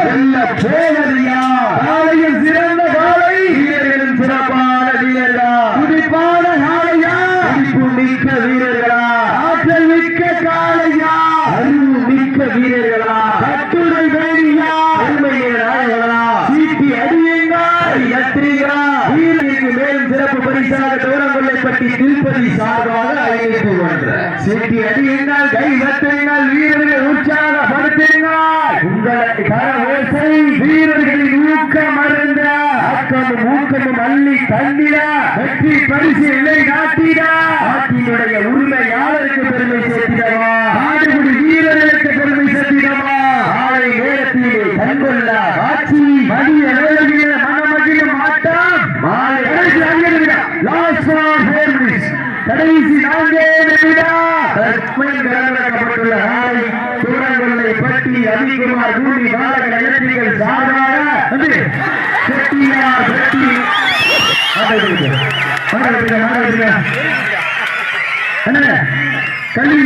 போவதியா காலையில் சிறந்த காலை வீரர்களின் சிறப்பான வீரர்களா துடிப்பான காலையா துடிப்பு மிக்க வீரர்களா ஆற்றல் மிக்க காலையா அறிவு மிக்க வீரர்களா கட்டுரை வேணியா உண்மையை நாயகனா சீட்டி அடியுங்கள் எத்திரிகளா வீரருக்கு மேலும் சிறப்பு பரிசாக தோரங்கொல்லைப்பட்டி திருப்பதி சார்பாக அழைத்து கொண்ட சீட்டி அடியுங்கள் கை தட்டுங்கள் வீரர்களை உற்சாகப்படுத்துங்கள் உங்களை கரவோசை வீரர்களின் ஊக்கம் அருந்த ஆக்கமும் ஊக்கமும் அள்ளி தந்திட வெற்றி பரிசு நிலை நாட்டிட நாட்டினுடைய உரிமையாளருக்கு பெருமை சேர்த்திடவா நாடுகுடி வீரர்களுக்கு பெருமை சேர்த்திடவா ஆலை நேரத்திலே கண்கொள்ள ஆட்சி மதிய வேளையிலே மனமகிழும் ஆட்டம் மாலை கடைசி 4 நிமிடப்பட்டுள்ள ஆலை சூரங்கொல்லைப்பட்டி அதிகுமார் கூடி பாலக இலக்கிகள் சார்பாக செட்டியார் வெட்டி கல்வி